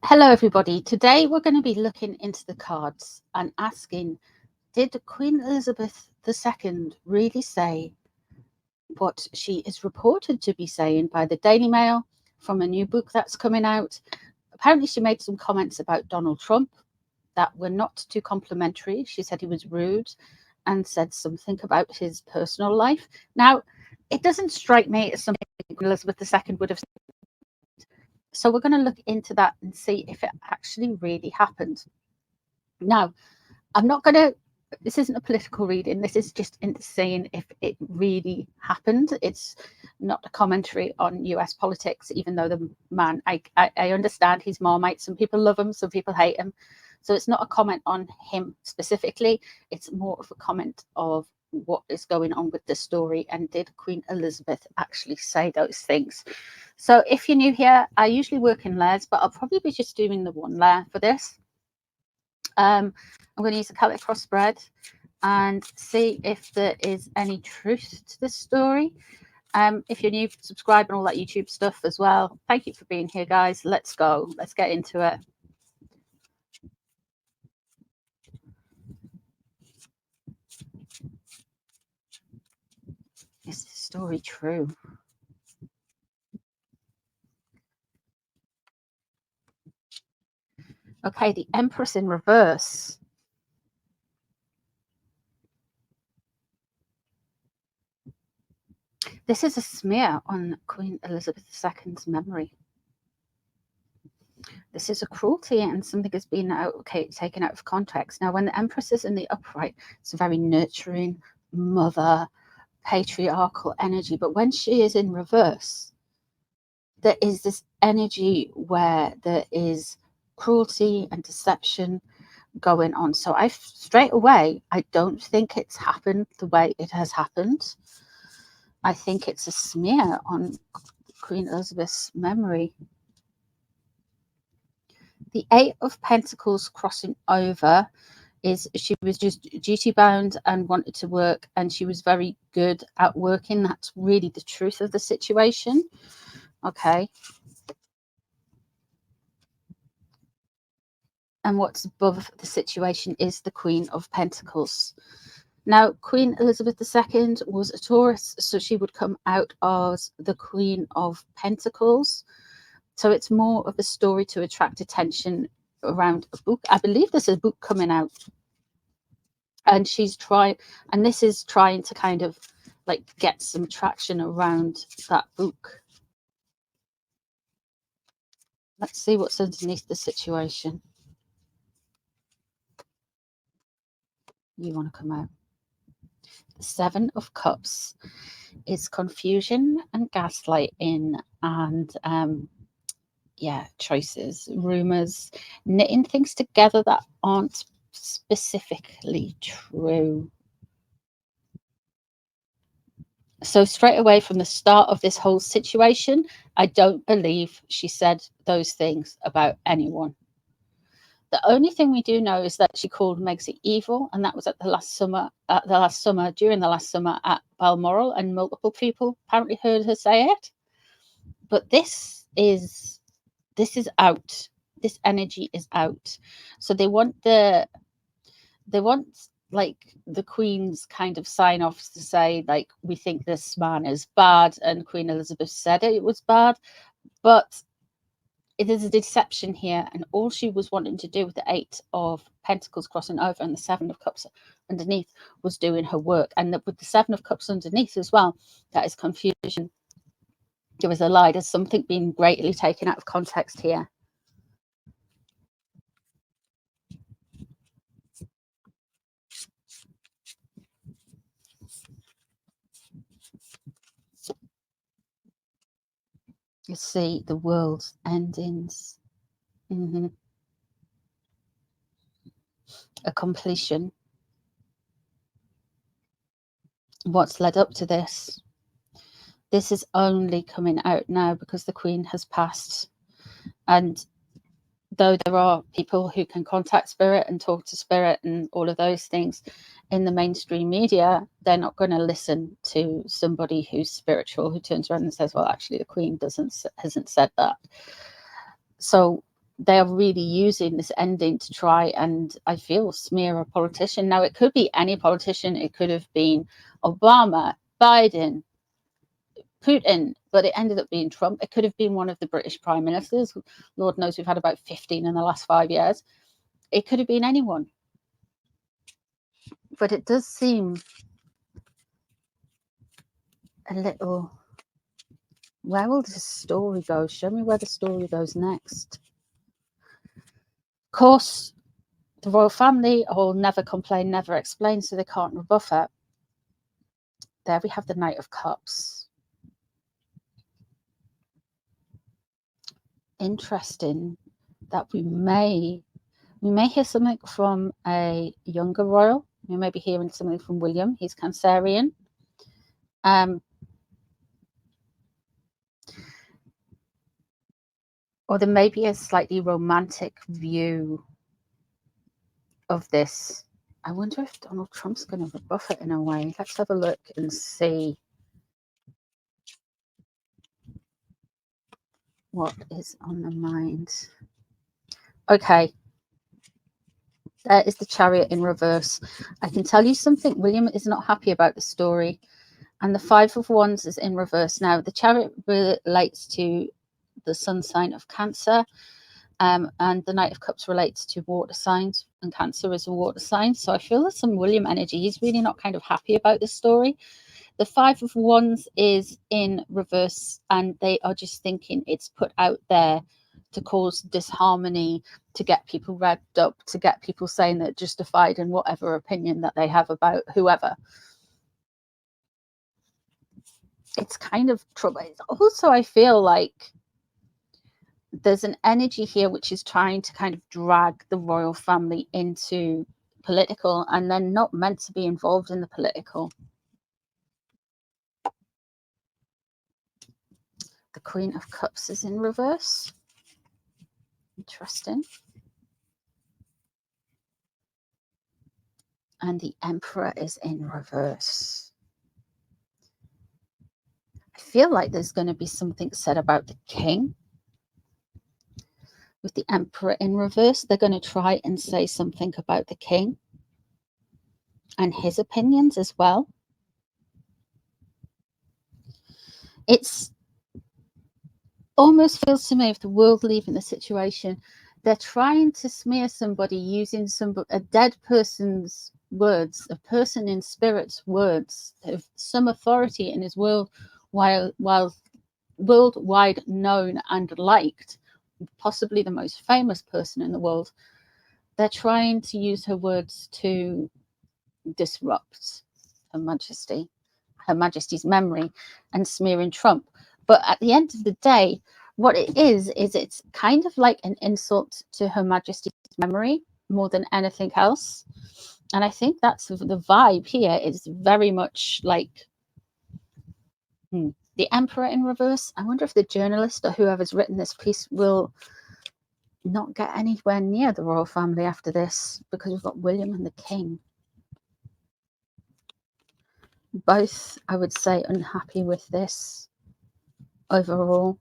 Hello, everybody. Today we're going to be looking into the cards and asking, did Queen Elizabeth II really say what she is reported to be saying by the Daily Mail from a new book that's coming out? Apparently, she made some comments about Donald Trump that were not too complimentary. She said he was rude and said something about his personal life. Now, it doesn't strike me as something Elizabeth II would have said. So we're going to look into that and see if it actually really happened. Now, I'm not going to, this isn't a political reading. This is just into saying if it really happened. It's not a commentary on US politics, even though the man, I understand he's Marmite. Some people love him, some people hate him. So it's not a comment on him specifically. It's more of a comment of what is going on with the story, and did Queen Elizabeth actually say those things? So if you're new here, I usually work in layers, but I'll probably be just doing the one layer for this. I'm going to use a Celtic cross spread and see if there is any truth to this story. If you're new, subscribe and all that YouTube stuff as well. Thank you for being here, guys. Let's go. Let's get into it. Is this story true? Okay, the Empress in reverse. This is a smear on Queen Elizabeth II's memory. This is a cruelty, and something has been taken out of context. Now, when the Empress is in the upright, it's a very nurturing mother, patriarchal energy. But when she is in reverse, there is this energy where there is cruelty and deception going on. So straight away, I don't think it's happened the way it has happened. I think it's a smear on Queen Elizabeth's memory. The Eight of Pentacles crossing over is she was just duty bound and wanted to work, and she was very good at working. That's really the truth of the situation. Okay. And what's above the situation is the Queen of Pentacles. Now, Queen Elizabeth II was a Taurus, so she would come out as the Queen of Pentacles. So it's more of a story to attract attention around a book. I believe there's a book coming out, and she's trying, and this is trying to kind of like get some traction around that book. Let's see what's underneath the situation. You want to come out. The Seven of Cups is confusion and gaslighting and choices, rumors, knitting things together that aren't specifically true. So straight away from the start of this whole situation, I don't believe she said those things about anyone. The only thing we do know is that she called Megxit evil, and that was at during the last summer at Balmoral, and multiple people apparently heard her say it. But this is out. This energy is out. So they want like the Queen's kind of sign offs to say, like, we think this man is bad, and Queen Elizabeth said it was bad, but it is a deception here, and all she was wanting to do with the Eight of Pentacles crossing over and the Seven of Cups underneath was doing her work. And with the Seven of Cups underneath as well, that is confusion. There was a lie. There's something being greatly taken out of context here. You see the world's endings. A completion. What's led up to this? This is only coming out now because the Queen has passed. And though there are people who can contact spirit and talk to spirit and all of those things in the mainstream media, they're not going to listen to somebody who's spiritual who turns around and says, well, actually the Queen hasn't said that. So they are really using this ending to try and, I feel, smear a politician. Now, it could be any politician. It could have been Obama, Biden, Putin, but it ended up being Trump. It could have been one of the British prime ministers. Lord knows we've had about 15 in the last 5 years. It could have been anyone. But it does seem a little... Where will this story go? Show me where the story goes next. Of course, the royal family will never complain, never explain, so they can't rebuff it. There we have the Knight of Cups. Interesting that we may hear something from a younger royal. We may be hearing something from William. He's Cancerian. Or there may be a slightly romantic view of this. I wonder if Donald Trump's going to rebuff it in a way. Let's have a look and see what is on the mind. Okay. There is the Chariot in reverse. I can tell you something. William is not happy about the story. And the Five of Wands is in reverse. Now, the Chariot relates to the sun sign of Cancer. And the Knight of Cups relates to water signs, and Cancer is a water sign. So I feel there's some William energy. He's really not kind of happy about the story. The Five of Wands is in reverse, and they are just thinking it's put out there to cause disharmony, to get people revved up, to get people saying they're justified in whatever opinion that they have about whoever. It's kind of trouble. Also, I feel like there's an energy here which is trying to kind of drag the royal family into political, and they're not meant to be involved in the political. The Queen of Cups is in reverse. Interesting. And the Emperor is in reverse. I feel like there's going to be something said about the King. With the Emperor in reverse, they're going to try and say something about the King and his opinions as well. It's almost feels to me, if the world leaving the situation, they're trying to smear somebody using a dead person's words, a person in spirit's words, of some authority in his world, while worldwide known and liked, possibly the most famous person in the world. They're trying to use her words to disrupt Her Majesty's memory, and smearing Trump. But at the end of the day, what it is it's kind of like an insult to Her Majesty's memory more than anything else. And I think that's the vibe here. Is very much like the Emperor in reverse. I wonder if the journalist or whoever's written this piece will not get anywhere near the royal family after this, because we've got William and the King. Both, I would say, unhappy with this overall.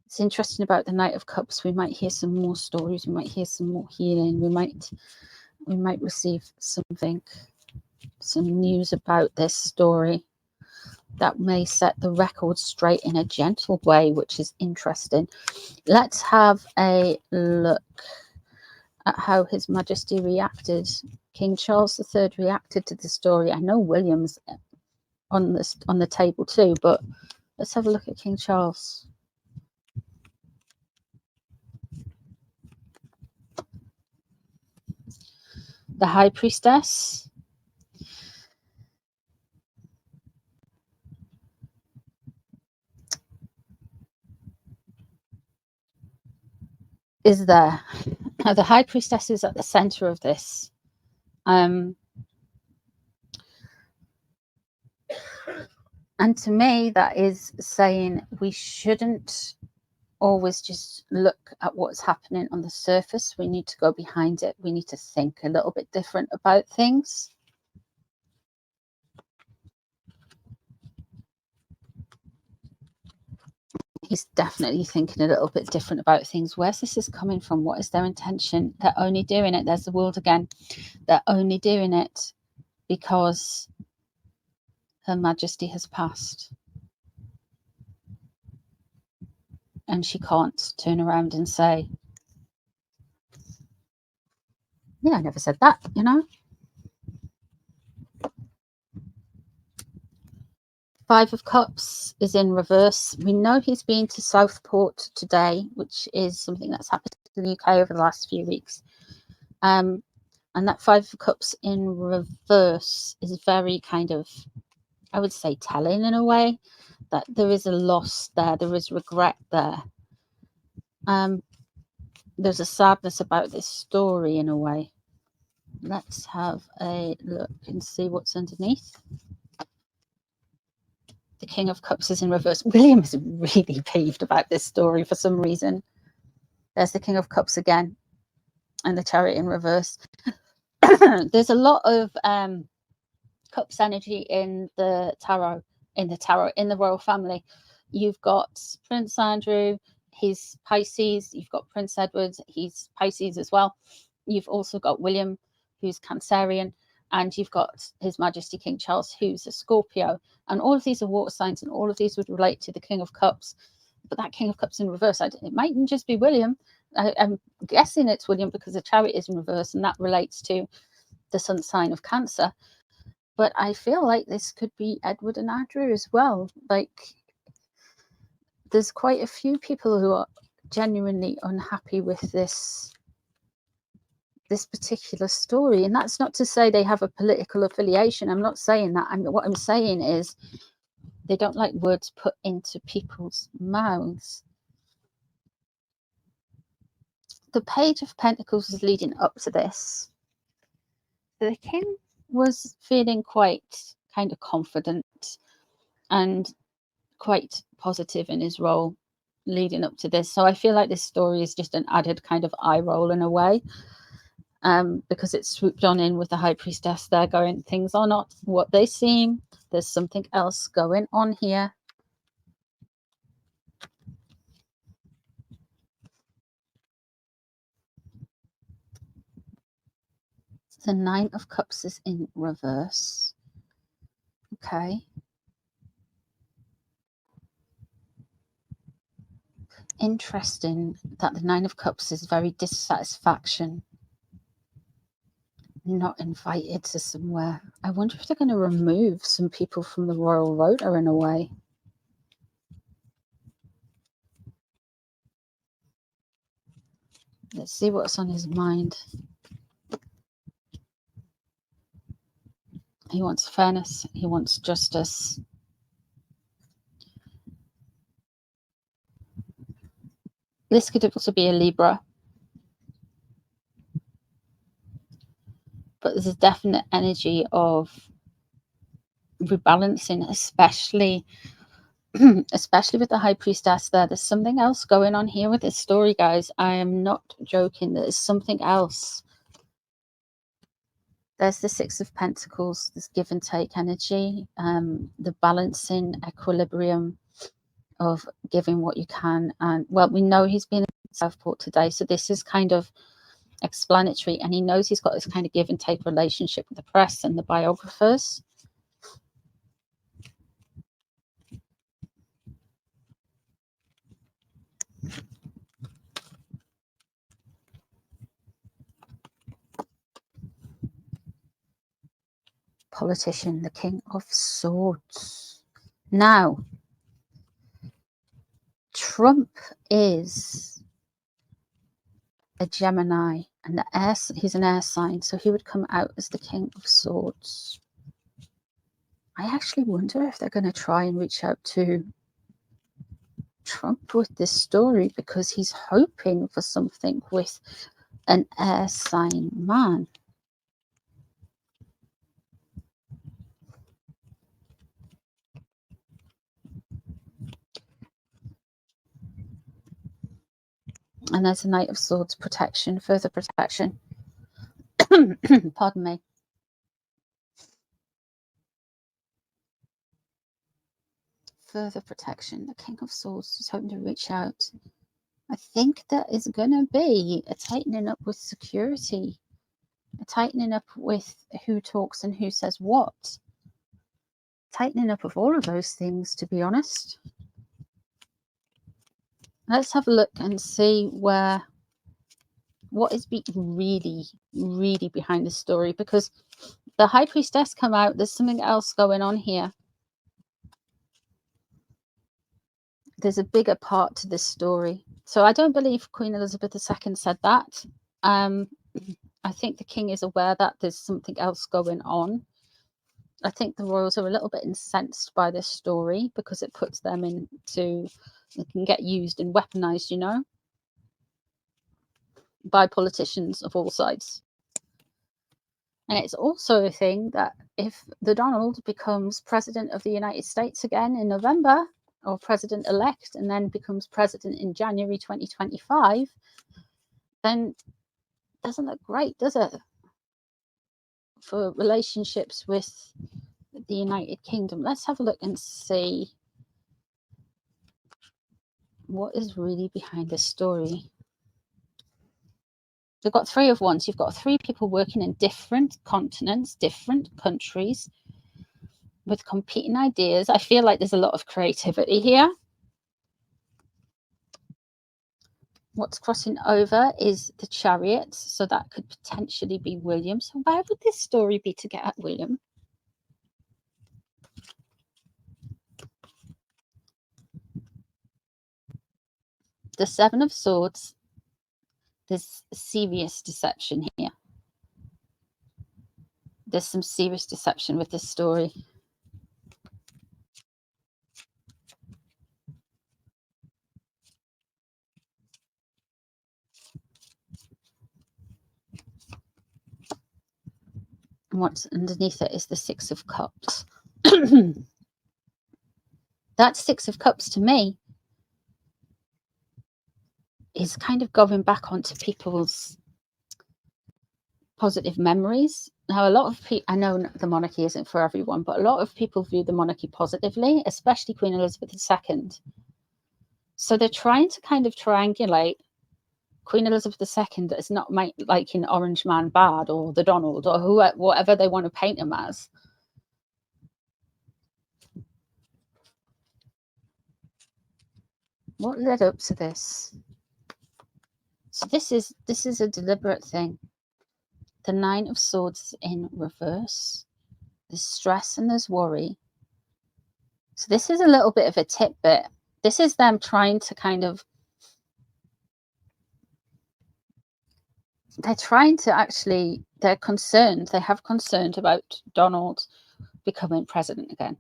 It's interesting about the Knight of Cups. We might hear some more stories. We might hear some more healing. We might receive something, some news about this story that may set the record straight in a gentle way, which is interesting. Let's have a look at how His Majesty reacted. King Charles III reacted to the story. I know William's on the table too, but let's have a look at King Charles. The High Priestess. Is there. Now, the High Priestess is at the center of this. And to me, that is saying we shouldn't always just look at what's happening on the surface. We need to go behind it. We need to think a little bit different about things. He's definitely thinking a little bit different about things. Where's this is coming from? What is their intention? They're only doing it. There's the world again. They're only doing it because Her Majesty has passed. And she can't turn around and say, yeah, I never said that, you know. Five of Cups is in reverse. We know he's been to Southport today, which is something that's happened in the UK over the last few weeks. And that Five of Cups in reverse is very kind of, I would say, telling in a way that there is a loss there. There is regret there. There's a sadness about this story in a way. Let's have a look and see what's underneath. The King of Cups is in reverse. William is really peeved about this story for some reason. There's the King of Cups again and the Chariot in reverse. There's a lot of Cups energy in the tarot, in the royal family. You've got Prince Andrew, he's Pisces. You've got Prince Edward, he's Pisces as well. You've also got William, who's Cancerian. And you've got His Majesty King Charles, who's a Scorpio. And all of these are water signs, and all of these would relate to the King of Cups. But that King of Cups in reverse, it mightn't just be William. I'm guessing it's William because the Chariot is in reverse, and that relates to the sun sign of Cancer. But I feel like this could be Edward and Andrew as well. Like, there's quite a few people who are genuinely unhappy with this particular story, and that's not to say they have a political affiliation. I'm not saying that. What I'm saying is they don't like words put into people's mouths. The Page of Pentacles is leading up to this. The king was feeling quite kind of confident and quite positive in his role leading up to this, so I feel like this story is just an added kind of eye roll in a way. Because it swooped on in with the High Priestess there going, things are not what they seem. There's something else going on here. The Nine of Cups is in reverse. Okay. Interesting that the Nine of Cups is very dissatisfaction. Not invited to somewhere. I wonder if they're going to remove some people from the royal rota in a way. Let's see what's on his mind. He wants fairness. He wants justice. This could also be a Libra. But there's a definite energy of rebalancing, especially with the High Priestess there. There's something else going on here with this story, guys. I am not joking. There's something else. There's the Six of Pentacles. There's give and take energy, the balancing equilibrium of giving what you can. And well, we know he's been in Southport today, so this is kind of explanatory, and he knows he's got this kind of give and take relationship with the press and the biographers. Politician, the King of Swords. Now, Trump is a Gemini, and he's an air sign, so he would come out as the King of Swords. I actually wonder if they're going to try and reach out to Trump with this story, because he's hoping for something with an air sign man. And there's a Knight of Swords, protection, further protection. Pardon me. further protection. The King of Swords is hoping to reach out. I think there is going to be a tightening up with security, a tightening up with who talks and who says what, tightening up of all of those things, to be honest. Let's have a look and see what is really, really behind the story, because the High Priestess come out. There's something else going on here. There's a bigger part to this story. So I don't believe Queen Elizabeth II said that. I think the king is aware that there's something else going on. I think the royals are a little bit incensed by this story because it puts them into, they can get used and weaponized, you know, by politicians of all sides. And it's also a thing that if the Donald becomes president of the United States again in November, or president-elect, and then becomes president in January 2025, then doesn't look great, does it? For relationships with the United Kingdom. Let's have a look and see what is really behind this story. We've got 3 of Wands. You've got 3 people working in different continents, different countries, with competing ideas. I feel like there's a lot of creativity here. What's crossing over is the Chariot, so that could potentially be William. So why would this story be to get at William? The 7 of Swords, there's serious deception here. There's some serious deception with this story. And what's underneath it is the 6 of Cups. That 6 of Cups to me is kind of going back onto people's positive memories. Now, a lot of people, I know the monarchy isn't for everyone, but a lot of people view the monarchy positively, especially Queen Elizabeth II. So they're trying to kind of triangulate Queen Elizabeth II as not like in Orange Man bad, or the Donald, or whoever, whatever they want to paint him as. What led up to this? So this is a deliberate thing. The 9 of Swords in reverse. There's stress and there's worry. So this is a little bit of a tidbit. This is them trying to kind of, they're trying to actually, they're concerned. They have concern about Donald becoming president again.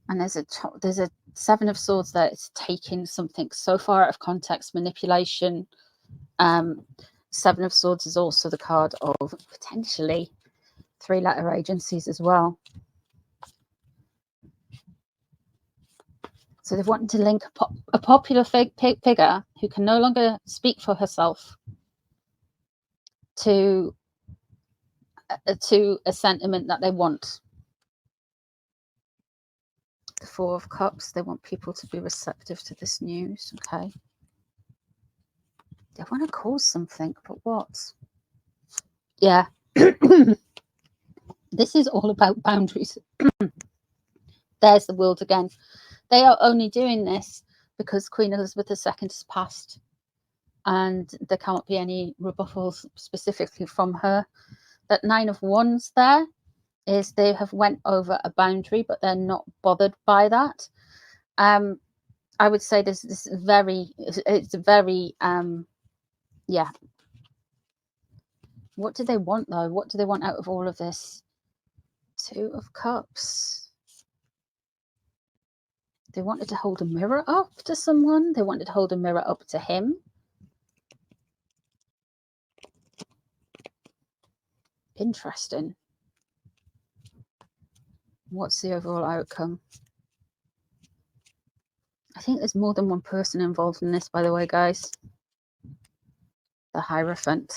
And there's a 7 of Swords that is taking something so far out of context, manipulation. 7 of Swords is also the card of potentially 3-letter agencies as well. So they've wanted to link a popular figure who can no longer speak for herself to a sentiment that they want. The 4 of Cups, they want people to be receptive to this news. Okay. They want to cause something, but what? Yeah. This is all about boundaries. There's the World again. They are only doing this because Queen Elizabeth II has passed, and there can't be any rebuttals specifically from her. That 9 of Wands there is they have went over a boundary, but they're not bothered by that. I would say this is very, yeah. What do they want though? What do they want out of all of this? 2 of Cups. They wanted to hold a mirror up to someone. They wanted to hold a mirror up to him. Interesting. What's the overall outcome? I think there's more than one person involved in this, by the way, guys. The Hierophant.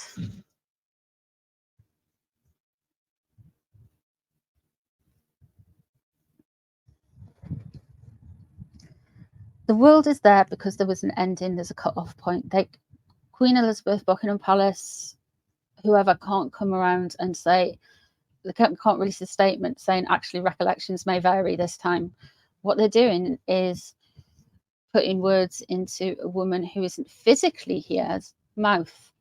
The world is there because there was an ending. There's a cut-off point. Like Queen Elizabeth, Buckingham Palace, whoever can't come around and say, they can't release a statement saying actually recollections may vary this time. What they're doing is putting words into a woman who isn't physically here's mouth,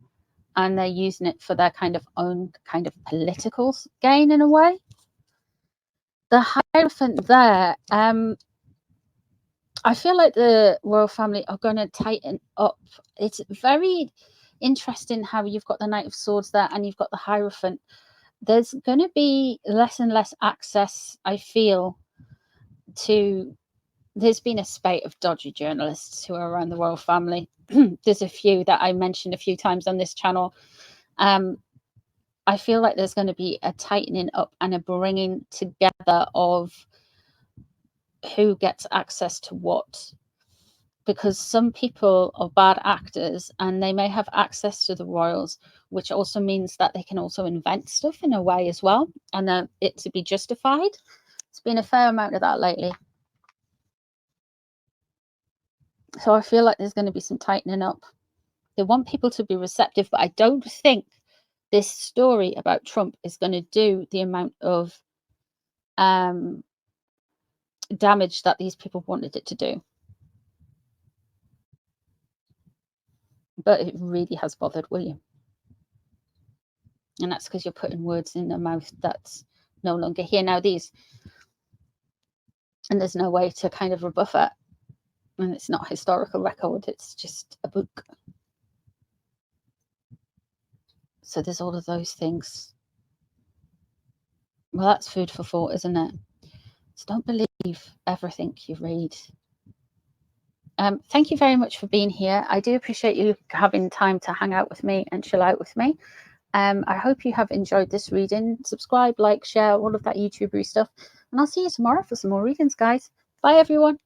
and they're using it for their kind of own kind of political gain in a way. The Hierophant there, I feel like the royal family are going to tighten up. It's very interesting how you've got the Knight of Swords there and you've got the Hierophant. There's going to be less and less access, I feel, to... There's been a spate of dodgy journalists who are around the royal family. There's a few that I mentioned a few times on this channel. I feel like there's going to be a tightening up and a bringing together of who gets access to what, because some people are bad actors and they may have access to the royals, which also means that they can also invent stuff in a way as well, and it to be justified. It's been a fair amount of that lately. So I feel like there's going to be some tightening up. They want people to be receptive, but I don't think this story about Trump is going to do the amount of damage that these people wanted it to do. But it really has bothered William. And that's because you're putting words in their mouth that's no longer here. Now and there's no way to kind of rebuff it. And it's not a historical record, it's just a book. So there's all of those things. Well, that's food for thought, isn't it? So don't believe everything you read. Thank you very much for being here. I do appreciate you having time to hang out with me and chill out with me. I hope you have enjoyed this reading. Subscribe, like, share, all of that YouTubery stuff. And I'll see you tomorrow for some more readings, guys. Bye, everyone.